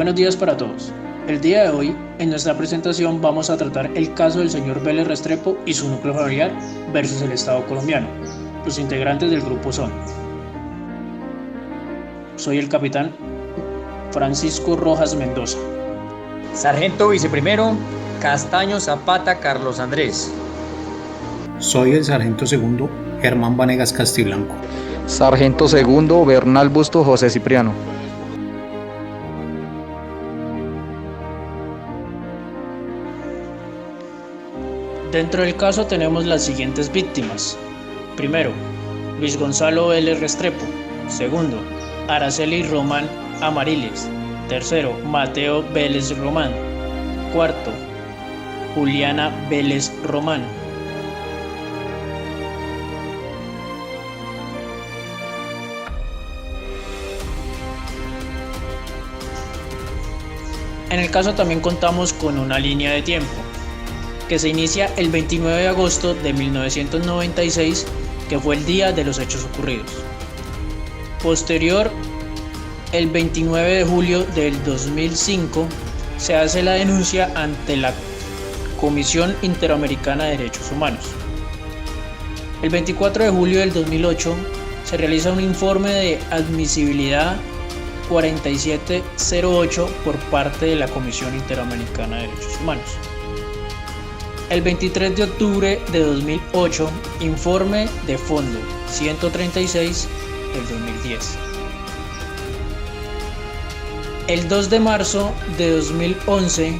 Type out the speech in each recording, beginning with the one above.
Buenos días para todos. El día de hoy, en nuestra presentación, vamos a tratar el caso del señor Vélez Restrepo y su núcleo familiar versus el Estado colombiano. Los integrantes del grupo son: soy el capitán Francisco Rojas Mendoza. Sargento Viceprimero Castaño Zapata Carlos Andrés. Soy el sargento segundo Germán Vanegas Castiblanco. Sargento segundo Bernal Busto José Cipriano. Dentro del caso tenemos las siguientes víctimas. Primero, Luis Gonzalo Vélez Restrepo. Segundo, Araceli Román Amariles. Tercero, Mateo Vélez Román. Cuarto, Juliana Vélez Román. En el caso también contamos con una línea de tiempo que se inicia el 29 de agosto de 1996, que fue el día de los hechos ocurridos. Posterior, el 29 de julio del 2005, se hace la denuncia ante la Comisión Interamericana de Derechos Humanos. El 24 de julio del 2008, se realiza un informe de admisibilidad 4708 por parte de la Comisión Interamericana de Derechos Humanos. El 23 de octubre de 2008, informe de fondo 136 del 2010. El 2 de marzo de 2011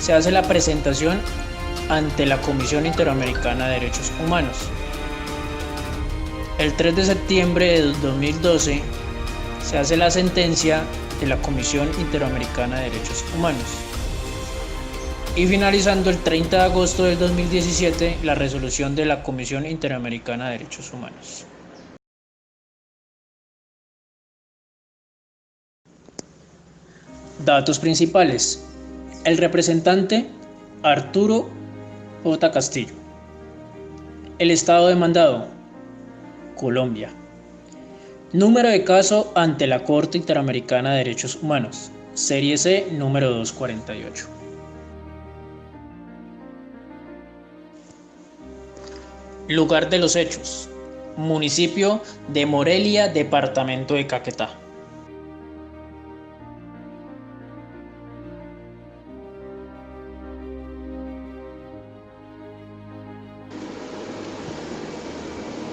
se hace la presentación ante la Comisión Interamericana de Derechos Humanos. El 3 de septiembre de 2012 se hace la sentencia de la Comisión Interamericana de Derechos Humanos. Y finalizando el 30 de agosto del 2017, la resolución de la Comisión Interamericana de Derechos Humanos. Datos principales. El representante, Arturo J. Castillo. El estado demandado, Colombia. Número de caso ante la Corte Interamericana de Derechos Humanos, Serie C número 248. Lugar de los hechos, municipio de Morelia, departamento de Caquetá.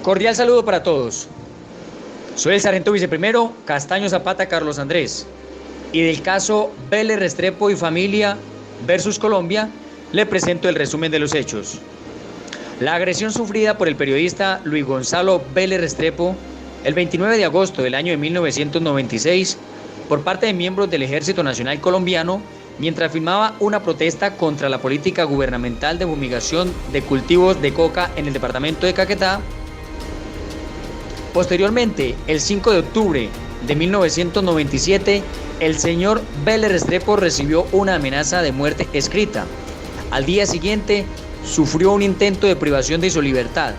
Cordial saludo para todos. Soy el sargento viceprimero Castaño Zapata Carlos Andrés, y del caso Vélez Restrepo y familia versus Colombia le presento el resumen de los hechos. La agresión sufrida por el periodista Luis Gonzalo Vélez Restrepo el 29 de agosto del año de 1996 por parte de miembros del Ejército Nacional Colombiano mientras filmaba una protesta contra la política gubernamental de fumigación de cultivos de coca en el departamento de Caquetá. Posteriormente, el 5 de octubre de 1997, el señor Vélez Restrepo recibió una amenaza de muerte escrita. Al día siguiente, sufrió un intento de privación de su libertad,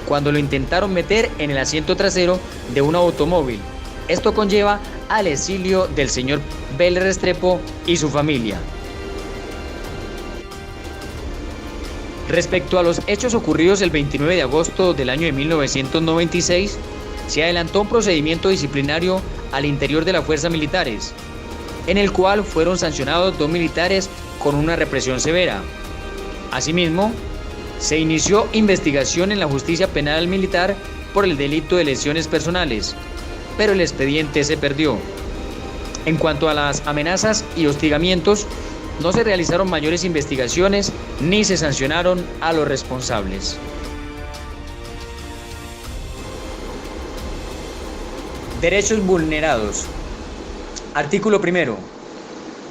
cuando lo intentaron meter en el asiento trasero de un automóvil. Esto conlleva al exilio del señor Vélez Restrepo y su familia. Respecto a los hechos ocurridos el 29 de agosto del año de 1996, se adelantó un procedimiento disciplinario al interior de las fuerzas militares, en el cual fueron sancionados 2 militares con una represión severa. Asimismo, se inició investigación en la justicia penal militar por el delito de lesiones personales, pero el expediente se perdió. En cuanto a las amenazas y hostigamientos, no se realizaron mayores investigaciones ni se sancionaron a los responsables. Derechos vulnerados. Artículo 1.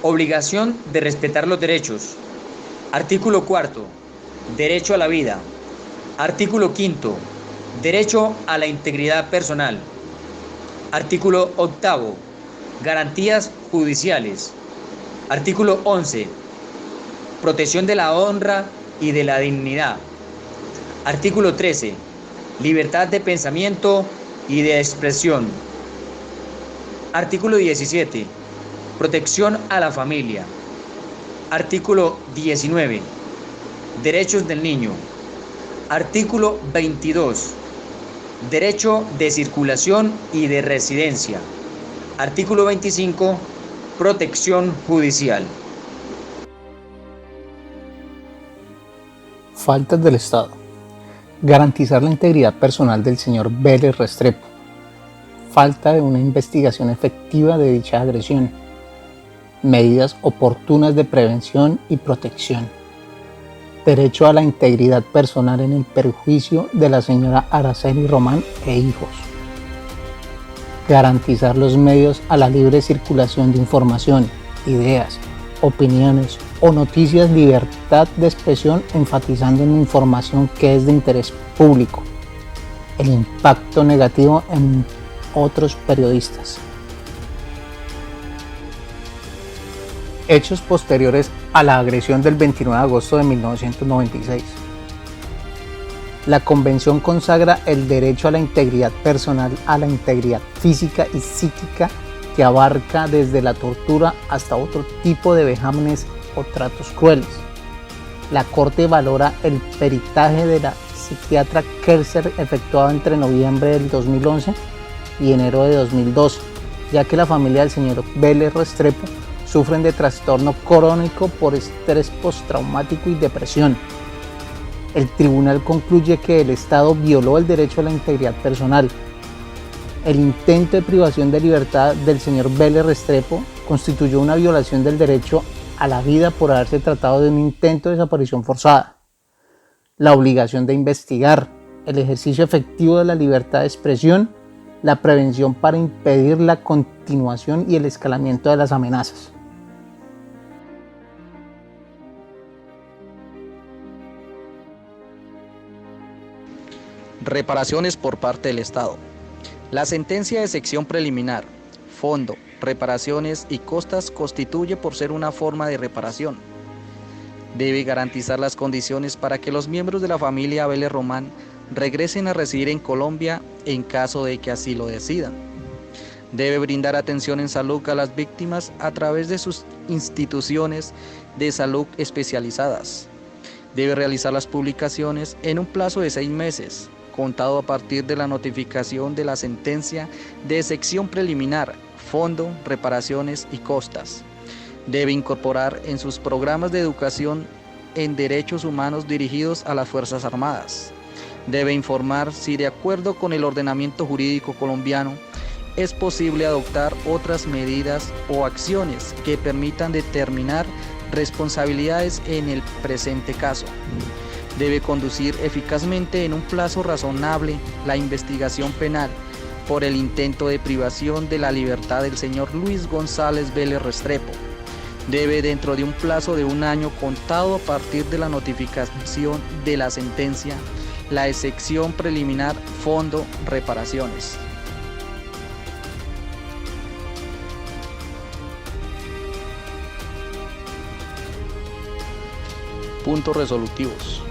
Obligación de respetar los derechos. Artículo 4. Derecho a la vida. Artículo 5. Derecho a la integridad personal. Artículo 8. Garantías judiciales. Artículo 11. Protección de la honra y de la dignidad. Artículo 13. Libertad de pensamiento y de expresión. Artículo 17. Protección a la familia. Artículo 19. Derechos del niño. Artículo 22. Derecho de circulación y de residencia. Artículo 25. Protección judicial. Faltas del Estado. Garantizar la integridad personal del señor Vélez Restrepo. Falta de una investigación efectiva de dicha agresión. Medidas oportunas de prevención y protección. Derecho a la integridad personal en el perjuicio de la señora Araceli Román e hijos. Garantizar los medios a la libre circulación de información, ideas, opiniones o noticias, libertad de expresión, enfatizando en la información que es de interés público. El impacto negativo en otros periodistas. Hechos posteriores a la agresión del 29 de agosto de 1996. La Convención consagra el derecho a la integridad personal, a la integridad física y psíquica, que abarca desde la tortura hasta otro tipo de vejámenes o tratos crueles. La Corte valora el peritaje de la psiquiatra Kerser efectuado entre noviembre del 2011 y enero de 2012, ya que la familia del señor Vélez Restrepo sufren de trastorno crónico por estrés postraumático y depresión. El tribunal concluye que el Estado violó el derecho a la integridad personal. El intento de privación de libertad del señor Vélez Restrepo constituyó una violación del derecho a la vida por haberse tratado de un intento de desaparición forzada. La obligación de investigar, el ejercicio efectivo de la libertad de expresión, la prevención para impedir la continuación y el escalamiento de las amenazas. Reparaciones por parte del Estado. La sentencia de sección preliminar, fondo, reparaciones y costas constituye por ser una forma de reparación. Debe garantizar las condiciones para que los miembros de la familia Vélez Román regresen a residir en Colombia en caso de que así lo decidan. Debe brindar atención en salud a las víctimas a través de sus instituciones de salud especializadas. Debe realizar las publicaciones en un plazo de 6 meses, contado a partir de la notificación de la sentencia de sección preliminar, fondo, reparaciones y costas. Debe incorporar en sus programas de educación en derechos humanos dirigidos a las Fuerzas Armadas. Debe informar si, de acuerdo con el ordenamiento jurídico colombiano, es posible adoptar otras medidas o acciones que permitan determinar responsabilidades en el presente caso. Debe conducir eficazmente en un plazo razonable la investigación penal por el intento de privación de la libertad del señor Luis González Vélez Restrepo. Debe, dentro de un plazo de 1 año contado a partir de la notificación de la sentencia, la sección preliminar, fondo, reparaciones. Puntos resolutivos.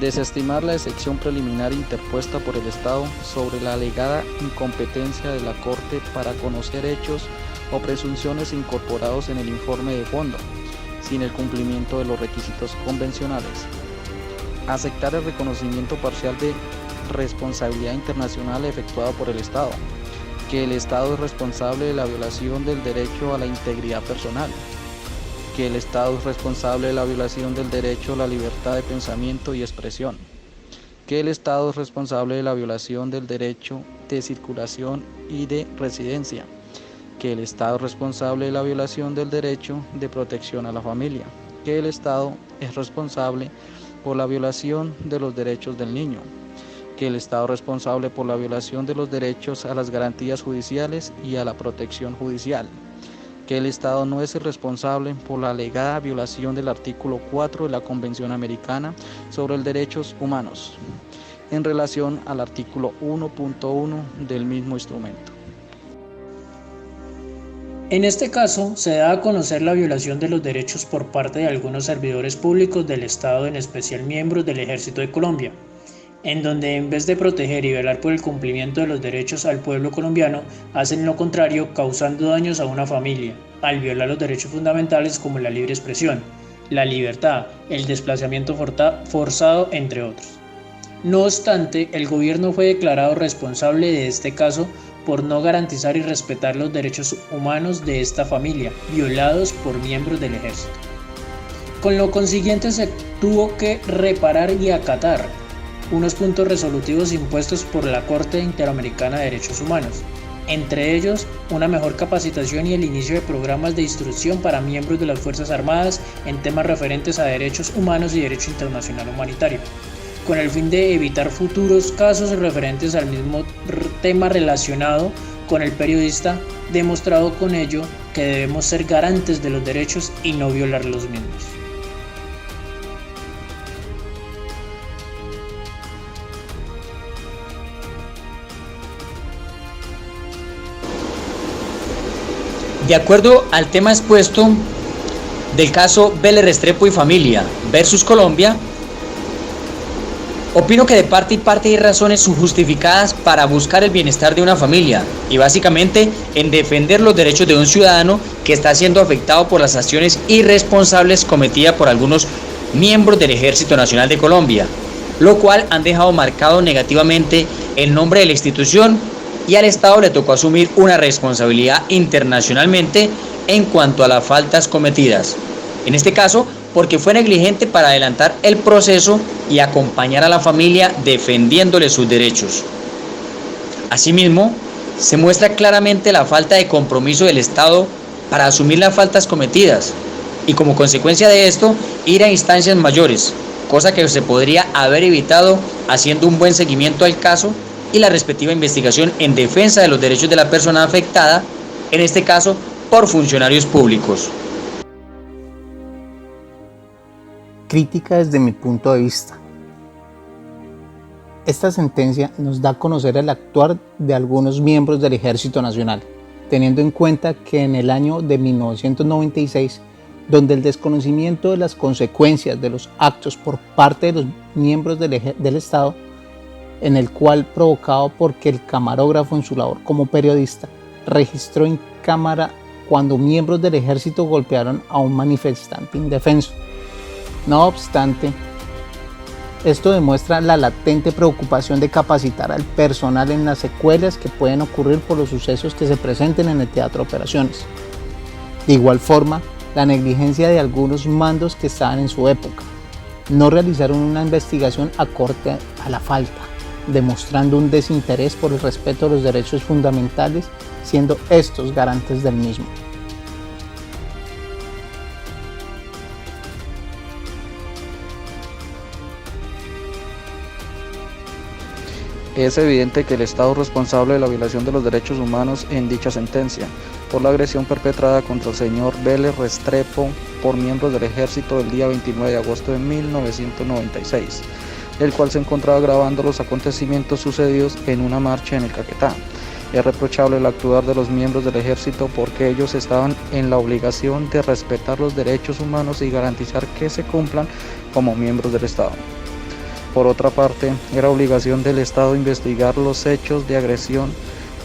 Desestimar la excepción preliminar interpuesta por el Estado sobre la alegada incompetencia de la Corte para conocer hechos o presunciones incorporados en el informe de fondo, sin el cumplimiento de los requisitos convencionales. Aceptar el reconocimiento parcial de responsabilidad internacional efectuado por el Estado, que el Estado es responsable de la violación del derecho a la integridad personal, que el Estado es responsable de la violación del derecho a la libertad de pensamiento y expresión, que el Estado es responsable de la violación del derecho de circulación y de residencia, que el Estado es responsable de la violación del derecho de protección a la familia, que el Estado es responsable por la violación de los derechos del niño, que el Estado es responsable por la violación de los derechos a las garantías judiciales y a la protección judicial, que el Estado no es el responsable por la alegada violación del artículo 4 de la Convención Americana sobre los Derechos Humanos, en relación al artículo 1.1 del mismo instrumento. En este caso, se da a conocer la violación de los derechos por parte de algunos servidores públicos del Estado, en especial miembros del Ejército de Colombia, en donde en vez de proteger y velar por el cumplimiento de los derechos al pueblo colombiano, hacen lo contrario, causando daños a una familia, al violar los derechos fundamentales como la libre expresión, la libertad, el desplazamiento forzado, entre otros. No obstante, el gobierno fue declarado responsable de este caso por no garantizar y respetar los derechos humanos de esta familia, violados por miembros del ejército. Con lo consiguiente se tuvo que reparar y acatar unos puntos resolutivos impuestos por la Corte Interamericana de Derechos Humanos, entre ellos una mejor capacitación y el inicio de programas de instrucción para miembros de las Fuerzas Armadas en temas referentes a derechos humanos y derecho internacional humanitario, con el fin de evitar futuros casos referentes al mismo tema relacionado con el periodista, demostrado con ello que debemos ser garantes de los derechos y no violar los mismos. De acuerdo al tema expuesto del caso Vélez Restrepo y familia versus Colombia, opino que de parte y parte hay razones justificadas para buscar el bienestar de una familia y básicamente en defender los derechos de un ciudadano que está siendo afectado por las acciones irresponsables cometidas por algunos miembros del Ejército Nacional de Colombia, lo cual han dejado marcado negativamente el nombre de la institución, y al Estado le tocó asumir una responsabilidad internacionalmente en cuanto a las faltas cometidas. En este caso, porque fue negligente para adelantar el proceso y acompañar a la familia defendiéndole sus derechos. Asimismo, se muestra claramente la falta de compromiso del Estado para asumir las faltas cometidas y como consecuencia de esto, ir a instancias mayores, cosa que se podría haber evitado haciendo un buen seguimiento al caso y la respectiva investigación en defensa de los derechos de la persona afectada, en este caso por funcionarios públicos. Crítica desde mi punto de vista. Esta sentencia nos da a conocer el actuar de algunos miembros del Ejército Nacional, teniendo en cuenta que en el año de 1996, donde el desconocimiento de las consecuencias de los actos por parte de los miembros del Estado, en el cual provocado porque el camarógrafo en su labor como periodista registró en cámara cuando miembros del ejército golpearon a un manifestante indefenso. No obstante, esto demuestra la latente preocupación de capacitar al personal en las secuelas que pueden ocurrir por los sucesos que se presenten en el teatro de operaciones. De igual forma, la negligencia de algunos mandos que estaban en su época no realizaron una investigación acorde a la falta, demostrando un desinterés por el respeto a los derechos fundamentales, siendo estos garantes del mismo. Es evidente que el Estado es responsable de la violación de los derechos humanos en dicha sentencia, por la agresión perpetrada contra el señor Vélez Restrepo por miembros del Ejército el día 29 de agosto de 1996, el cual se encontraba grabando los acontecimientos sucedidos en una marcha en el Caquetá. Es reprochable el actuar de los miembros del Ejército porque ellos estaban en la obligación de respetar los derechos humanos y garantizar que se cumplan como miembros del Estado. Por otra parte, era obligación del Estado investigar los hechos de agresión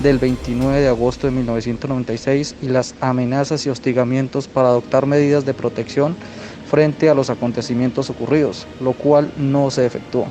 del 29 de agosto de 1996 y las amenazas y hostigamientos para adoptar medidas de protección frente a los acontecimientos ocurridos, lo cual no se efectuó.